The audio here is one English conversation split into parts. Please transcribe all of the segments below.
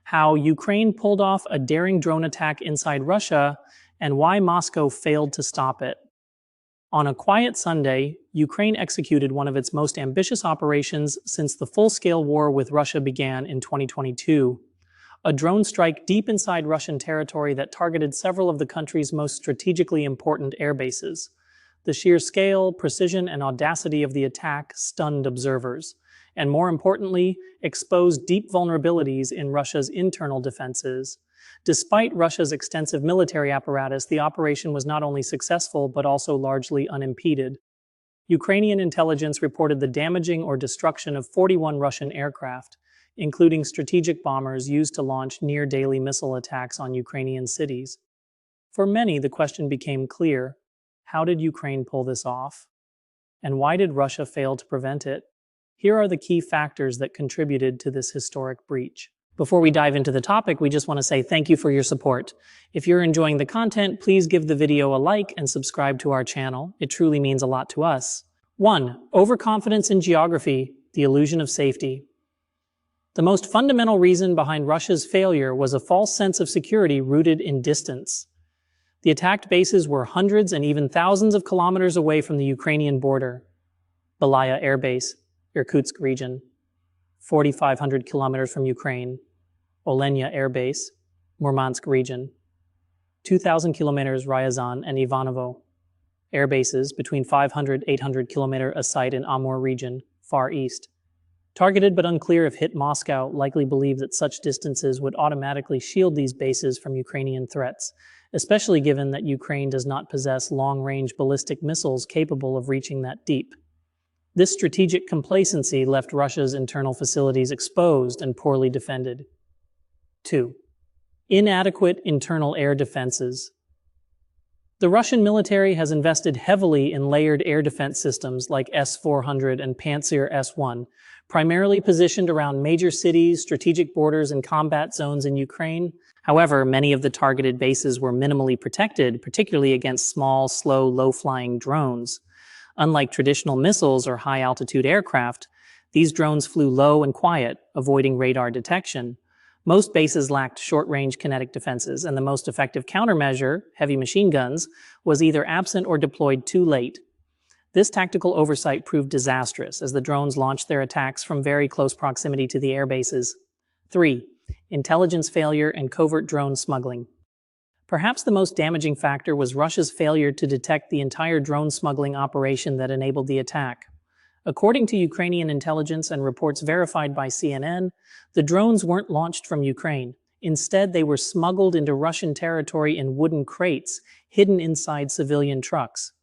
how Ukraine pulled off a daring drone attack inside Russia, and why Moscow failed to stop it. On a quiet Sunday, Ukraine executed one of its most ambitious operations since the full-scale war with Russia began in 2022. A drone strike deep inside Russian territory that targeted several of the country's most strategically important airbases. The sheer scale, precision, and audacity of the attack stunned observers, and more importantly, exposed deep vulnerabilities in Russia's internal defenses. Despite Russia's extensive military apparatus, the operation was not only successful but also largely unimpeded. Ukrainian intelligence reported the damaging or destruction of 41 Russian aircraft, including strategic bombers used to launch near-daily missile attacks on Ukrainian cities. For many, the question became clear: how did Ukraine pull this off? And why did Russia fail to prevent it? Here are the key factors that contributed to this historic breach. Before we dive into the topic, we just want to say thank you for your support. If you're enjoying the content, please give the video a like and subscribe to our channel. It truly means a lot to us. 1. Overconfidence in geography, the illusion of safety. The most fundamental reason behind Russia's failure was a false sense of security rooted in distance. The attacked bases were hundreds and even thousands of kilometers away from the Ukrainian border. Belaya Air Base, Irkutsk region, 4,500 kilometers from Ukraine. Olenya Air Base, Murmansk region, 2,000 kilometers Ryazan and Ivanovo. Air bases between 500-800 kilometer a site in Amur region, far east. Targeted but unclear if hit Moscow likely believed that such distances would automatically shield these bases from Ukrainian threats, especially given that Ukraine does not possess long-range ballistic missiles capable of reaching that deep. This strategic complacency left Russia's internal facilities exposed and poorly defended. 2. Inadequate internal air defenses. The Russian military has invested heavily in layered air defense systems like S-400 and Pantsir S-1, primarily positioned around major cities, strategic borders, and combat zones in Ukraine. However, many of the targeted bases were minimally protected, particularly against small, slow, low-flying drones. Unlike traditional missiles or high-altitude aircraft, these drones flew low and quiet, avoiding radar detection. Most bases lacked short-range kinetic defenses, and the most effective countermeasure, heavy machine guns, was either absent or deployed too late. This tactical oversight proved disastrous as the drones launched their attacks from very close proximity to the air bases. 3. Intelligence failure and covert drone smuggling. Perhaps the most damaging factor was Russia's failure to detect the entire drone smuggling operation that enabled the attack. According to Ukrainian intelligence and reports verified by CNN, the drones weren't launched from Ukraine. Instead, they were smuggled into Russian territory in wooden crates, hidden inside civilian trucks.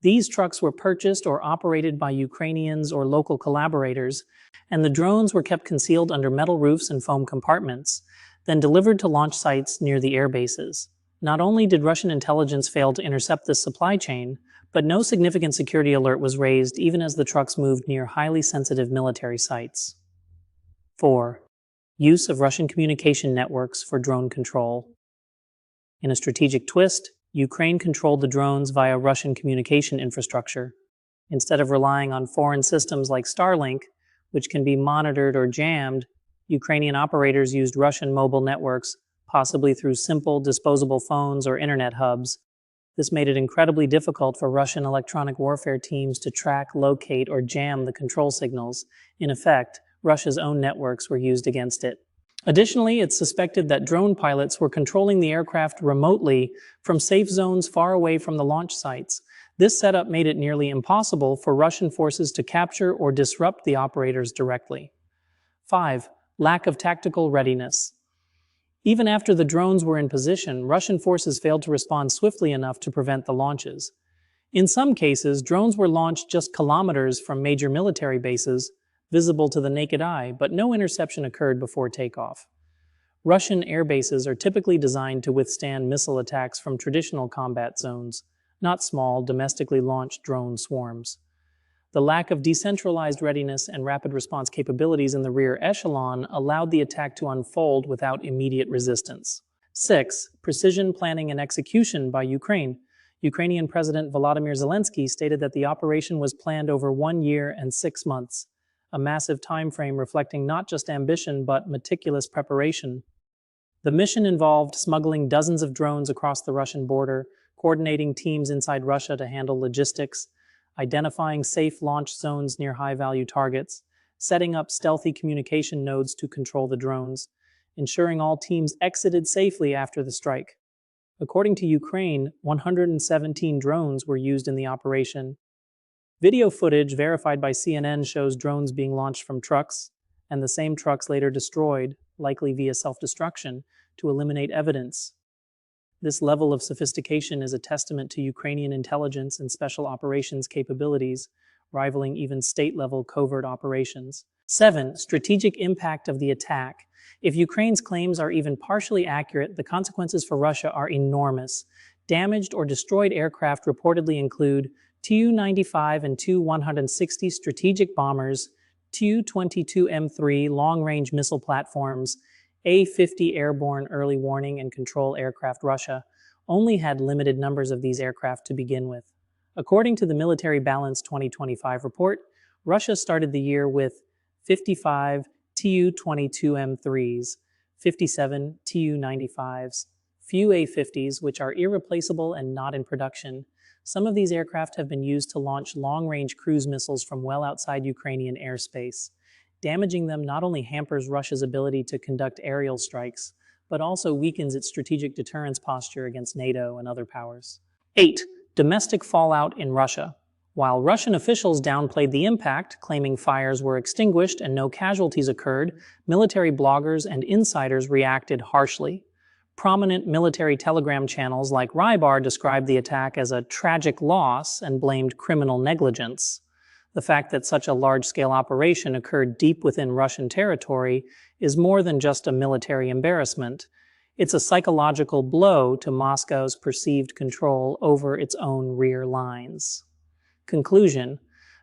These trucks were purchased or operated by Ukrainians or local collaborators, and the drones were kept concealed under metal roofs and foam compartments, then delivered to launch sites near the air bases. Not only did Russian intelligence fail to intercept this supply chain, but no significant security alert was raised even as the trucks moved near highly sensitive military sites. 4. Use of Russian communication networks for drone control. In a strategic twist, Ukraine controlled the drones via Russian communication infrastructure. Instead of relying on foreign systems like Starlink, which can be monitored or jammed, Ukrainian operators used Russian mobile networks, possibly through simple, disposable phones or internet hubs. This made it incredibly difficult for Russian electronic warfare teams to track, locate, or jam the control signals. In effect, Russia's own networks were used against it. Additionally, it's suspected that drone pilots were controlling the aircraft remotely from safe zones far away from the launch sites. This setup made it nearly impossible for Russian forces to capture or disrupt the operators directly. 5. Lack of tactical readiness. Even after the drones were in position, Russian forces failed to respond swiftly enough to prevent the launches. In some cases, drones were launched just kilometers from major military bases, visible to the naked eye, but no interception occurred before takeoff. Russian air bases are typically designed to withstand missile attacks from traditional combat zones, not small, domestically launched drone swarms. The lack of decentralized readiness and rapid response capabilities in the rear echelon allowed the attack to unfold without immediate resistance. 6. Precision planning and execution by Ukraine. Ukrainian President Volodymyr Zelensky stated that the operation was planned over 1 year and 6 months, a massive time frame reflecting not just ambition but meticulous preparation. The mission involved smuggling dozens of drones across the Russian border, coordinating teams inside Russia to handle logistics, identifying safe launch zones near high-value targets, setting up stealthy communication nodes to control the drones, ensuring all teams exited safely after the strike. According to Ukraine, 117 drones were used in the operation. Video footage verified by CNN shows drones being launched from trucks, and the same trucks later destroyed, likely via self-destruction, to eliminate evidence. This level of sophistication is a testament to Ukrainian intelligence and special operations capabilities, rivaling even state-level covert operations. 7. Strategic impact of the attack. If Ukraine's claims are even partially accurate, the consequences for Russia are enormous. Damaged or destroyed aircraft reportedly include Tu-95 and Tu-160 strategic bombers, Tu-22M3 long-range missile platforms, A-50 airborne early warning and control aircraft. Russia only had limited numbers of these aircraft to begin with. According to the Military Balance 2025 report, Russia started the year with 55 Tu-22M3s, 57 Tu-95s, few A-50s, which are irreplaceable and not in production. Some of these aircraft have been used to launch long-range cruise missiles from well outside Ukrainian airspace. Damaging them not only hampers Russia's ability to conduct aerial strikes, but also weakens its strategic deterrence posture against NATO and other powers. 8. Domestic fallout in Russia. While Russian officials downplayed the impact, claiming fires were extinguished and no casualties occurred, military bloggers and insiders reacted harshly. Prominent military telegram channels like Rybar described the attack as a tragic loss and blamed criminal negligence. The fact that such a large-scale operation occurred deep within Russian territory is more than just a military embarrassment. It's a psychological blow to Moscow's perceived control over its own rear lines. Conclusion: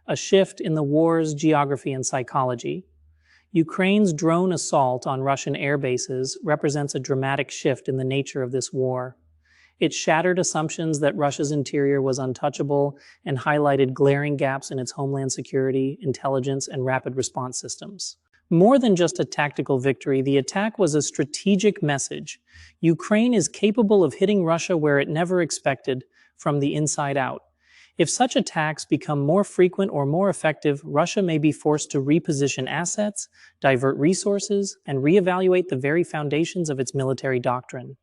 a shift in the war's geography and psychology. Ukraine's drone assault on Russian airbases represents a dramatic shift in the nature of this war. It shattered assumptions that Russia's interior was untouchable and highlighted glaring gaps in its homeland security, intelligence, and rapid response systems. More than just a tactical victory, the attack was a strategic message. Ukraine is capable of hitting Russia where it never expected, from the inside out. If such attacks become more frequent or more effective, Russia may be forced to reposition assets, divert resources, and reevaluate the very foundations of its military doctrine.